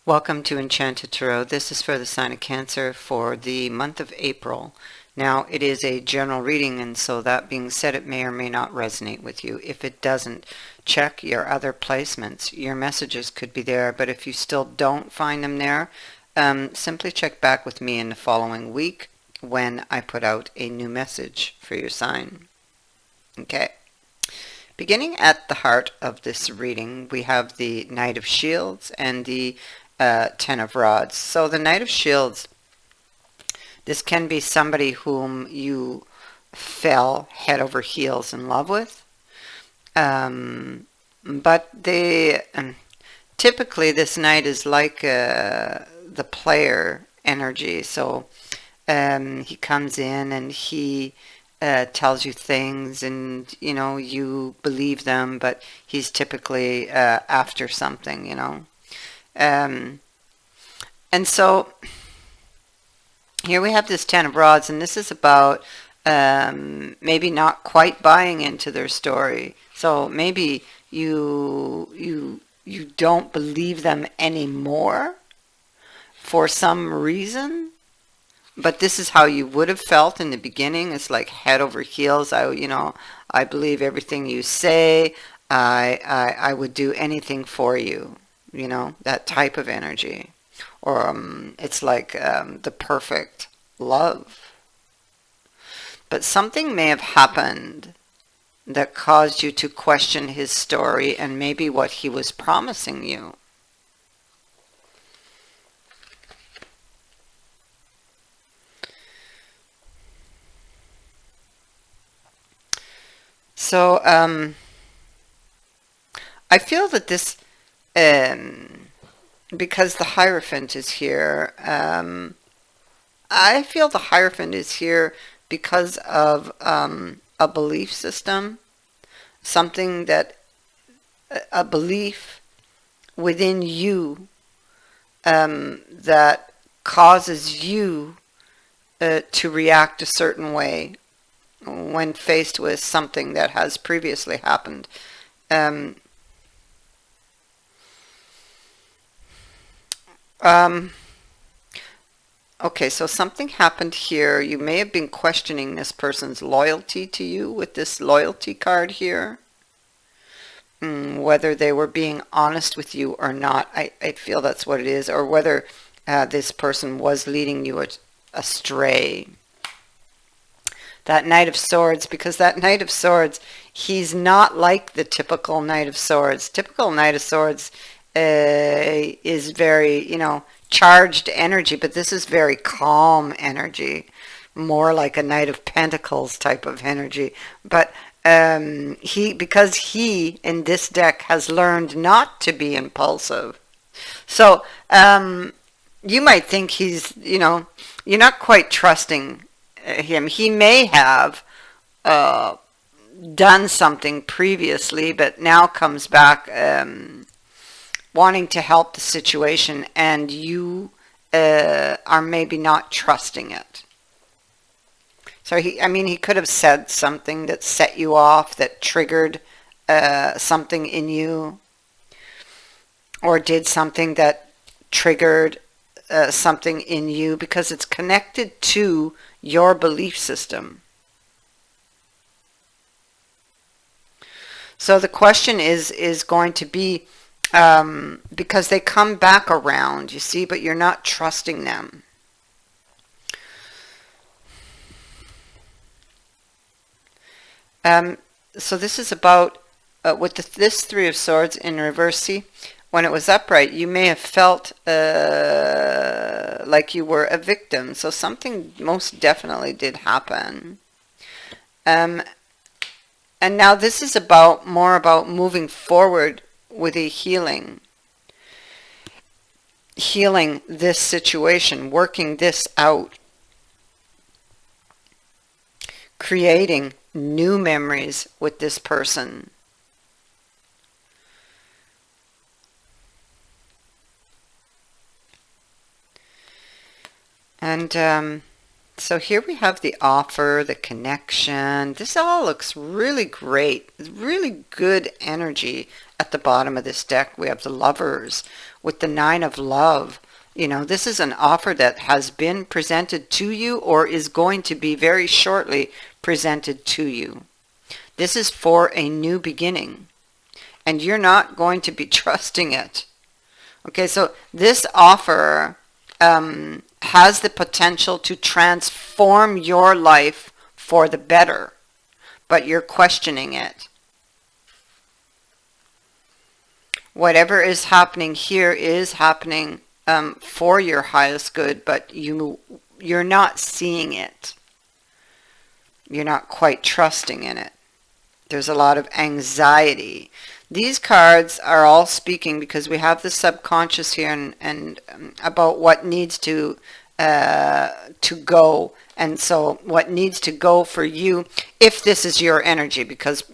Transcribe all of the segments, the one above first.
Welcome to Enchanted Tarot. This is for the sign of Cancer for the month of April. Now, it is a general reading, and so that being said, it may or may not resonate with you. If it doesn't, check your other placements. Your messages could be there, but if you still don't find them there, simply check back with me in the following week when I put out a new message for your sign. Okay. Beginning at the heart of this reading, we have the Knight of Shields and the Ten of Rods. So the Knight of Shields, this can be somebody whom you fell head over heels in love with. But they typically this Knight is like the player energy. So he comes in and he tells you things, and you believe them, but he's typically after something, and so here we have this Ten of Rods, and this is about maybe not quite buying into their story. So maybe you don't believe them anymore for some reason. But this is how you would have felt in the beginning. It's like head over heels. I believe everything you say. I would do anything for you. That type of energy. Or it's like the perfect love. But something may have happened that caused you to question his story and maybe what he was promising you. So, I feel that this, because the Hierophant is here, I feel the Hierophant is here because of a belief system, something a belief within you that causes you to react a certain way when faced with something that has previously happened. Okay, so something happened here. You may have been questioning this person's loyalty to you with this loyalty card here. Whether they were being honest with you or not. I feel that's what it is. Or whether this person was leading you astray. That Knight of Swords, because that Knight of Swords, he's not like the typical Knight of Swords. Typical Knight of Swords is very, charged energy, but this is very calm energy, more like a Knight of Pentacles type of energy. But because he in this deck has learned not to be impulsive, so you might think he's, you're not quite trusting him. He may have done something previously, but now comes back wanting to help the situation, and you are maybe not trusting it. So he could have said something that set you off, that triggered something in you, or did something that triggered something in you, because it's connected to your belief system. So the question is going to be, because they come back around, you see, but you're not trusting them. So this is about, with this Three of Swords in reverse, see, when it was upright, you may have felt like you were a victim. So something most definitely did happen. And now this is more about moving forward with a healing this situation, working this out, creating new memories with this person. And So here we have the offer, the connection. This all looks really great. Really good energy at the bottom of this deck. We have the Lovers with the Nine of Love. You know, this is an offer that has been presented to you or is going to be very shortly presented to you. This is for a new beginning, and you're not going to be trusting it. Okay, so this offer has the potential to transform your life for the better, but you're questioning it. Whatever is happening here is happening for your highest good, but you're not seeing it. You're not quite trusting in it. There's a lot of anxiety. These cards are all speaking because we have the subconscious here and about what needs to go. And so what needs to go for you, if this is your energy, because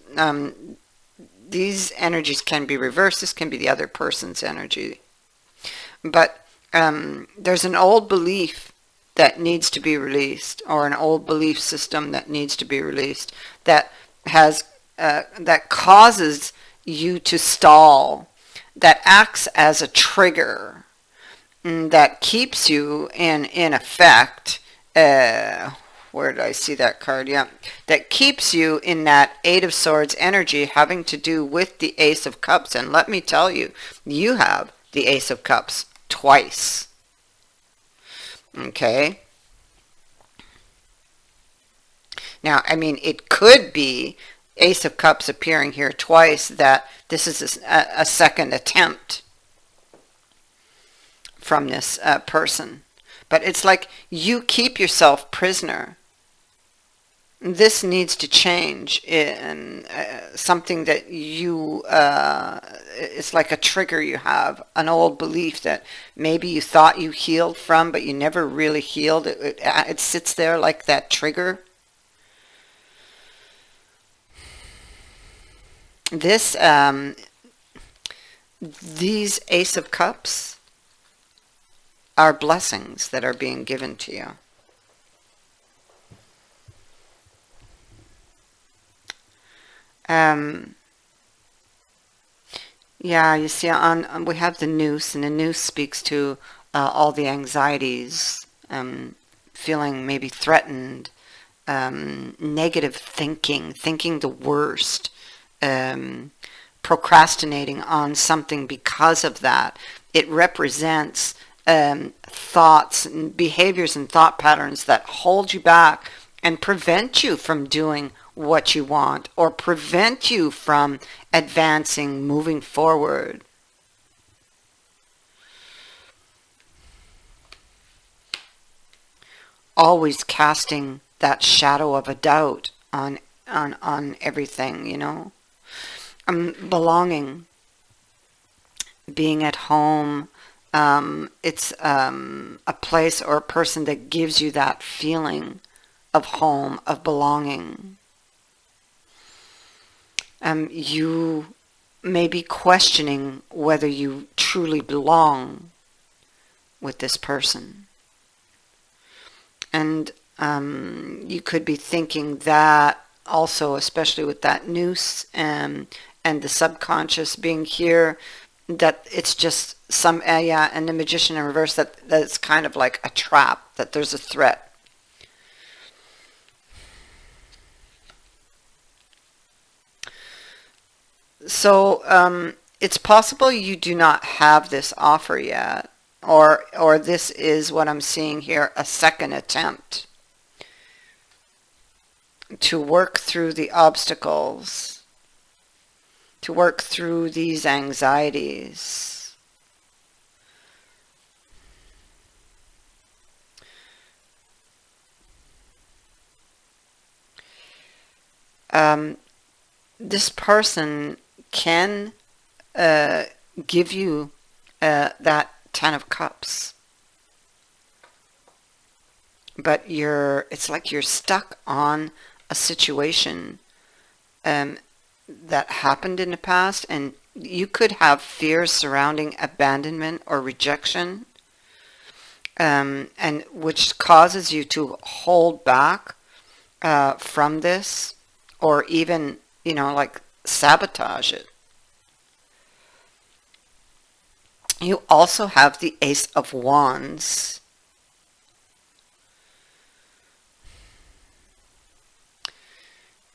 these energies can be reversed. This can be the other person's energy. But there's an old belief that needs to be released, or an old belief system that needs to be released, that has that causes you to stall, that acts as a trigger, that keeps you in effect. Where did I see that card? Yeah, that keeps you in that Eight of Swords energy, having to do with the Ace of Cups. And let me tell you, you have the Ace of Cups twice. Okay. Now, I mean, it could be Ace of Cups appearing here twice, that this is a second attempt from this person. But it's like you keep yourself prisoner. This needs to change in something that you, it's like a trigger you have, an old belief that maybe you thought you healed from, but you never really healed. It sits there like that trigger. This, these Ace of Cups are blessings that are being given to you. Yeah, you see, we have the noose, and the noose speaks to all the anxieties, feeling maybe threatened, negative thinking the worst, procrastinating on something because of that. It represents thoughts and behaviors and thought patterns that hold you back and prevent you from doing what you want, or prevent you from advancing, moving forward. Always casting that shadow of a doubt on everything, you know. Belonging, being at home, it's a place or a person that gives you that feeling of home, of belonging. You may be questioning whether you truly belong with this person. And you could be thinking that also, especially with that noose and the subconscious being here, that it's just some, yeah, and the Magician in reverse, that it's kind of like a trap, that there's a threat. So it's possible you do not have this offer yet, or this is what I'm seeing here, a second attempt to work through the obstacles, to work through these anxieties. This person can give you that Ten of Cups, but it's like you're stuck on a situation that happened in the past, and you could have fears surrounding abandonment or rejection. and which causes you to hold back from this, or even, like sabotage it. You also have the Ace of Wands.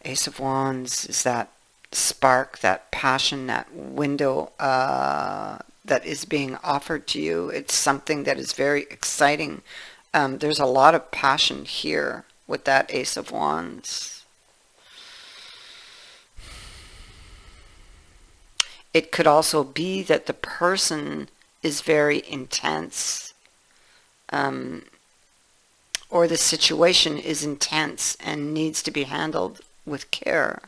Ace of Wands is that spark, that passion, that window that is being offered to you. It's something that is very exciting. There's a lot of passion here with that Ace of Wands. It could also be that the person is very intense, or the situation is intense and needs to be handled with care.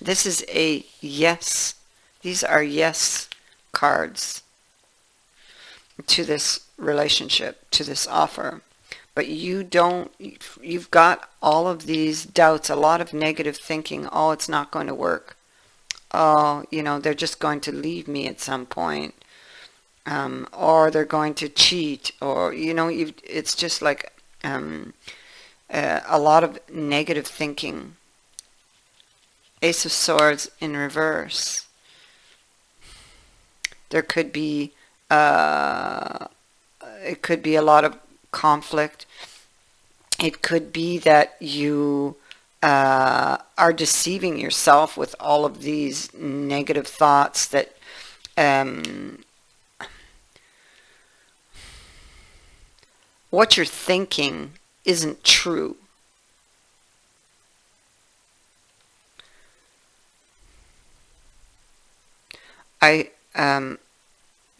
This is a yes. These are yes cards to this relationship, to this offer. But you've got all of these doubts, a lot of negative thinking. Oh, it's not going to work. Oh, they're just going to leave me at some point. Or they're going to cheat, or, it's just like a lot of negative thinking. Ace of Swords in reverse. There could be, it could be a lot of conflict. It could be that you are deceiving yourself with all of these negative thoughts that what you're thinking isn't true.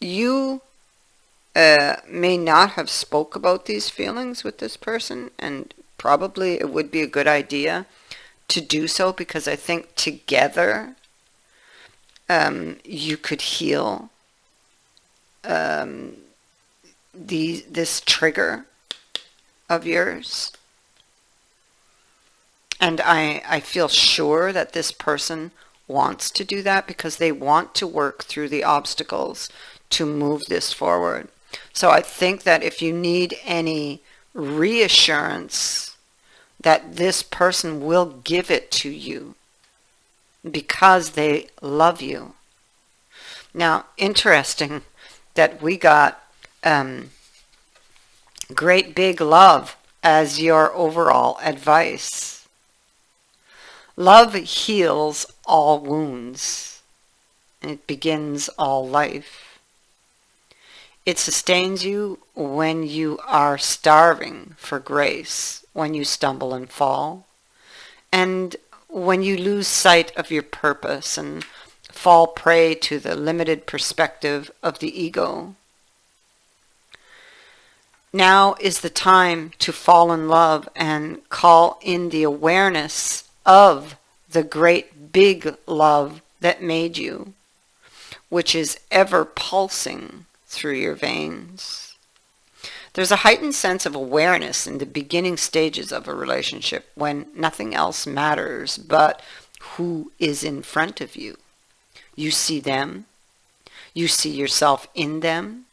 You may not have spoke about these feelings with this person, and probably it would be a good idea to do so, because I think together you could heal this trigger of yours. And I feel sure that this person wants to do that, because they want to work through the obstacles to move this forward. So I think that if you need any reassurance, that this person will give it to you because they love you. Now, interesting that we got great big love as your overall advice. Love heals all wounds. It begins all life. It sustains you when you are starving for grace, when you stumble and fall, and when you lose sight of your purpose and fall prey to the limited perspective of the ego. Now is the time to fall in love and call in the awareness of the great big love that made you, which is ever pulsing through your veins. There's a heightened sense of awareness in the beginning stages of a relationship, when nothing else matters but who is in front of you. You see them, you see yourself in them,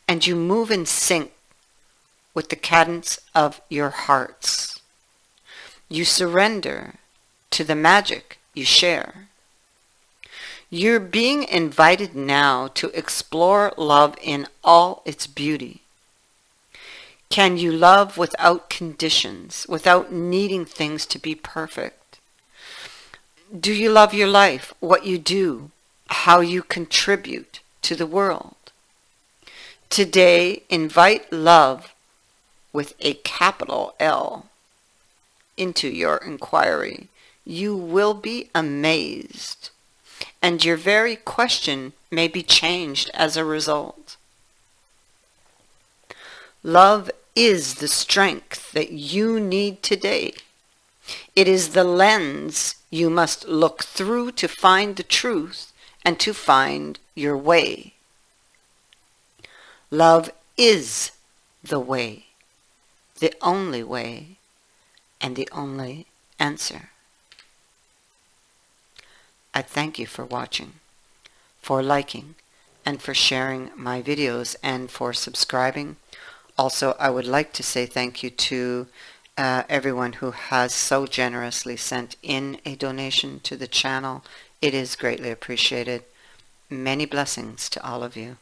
and you move in sync with the cadence of your hearts. You surrender to the magic you share. You're being invited now to explore love in all its beauty. Can you love without conditions, without needing things to be perfect? Do you love your life, what you do, how you contribute to the world? Today, invite love with a capital L into your inquiry. You will be amazed, and your very question may be changed as a result. Love is the strength that you need today. It is the lens you must look through to find the truth and to find your way. Love is the way, the only way, and the only answer. I thank you for watching, for liking, and for sharing my videos and for subscribing. Also, I would like to say thank you to everyone who has so generously sent in a donation to the channel. It is greatly appreciated. Many blessings to all of you.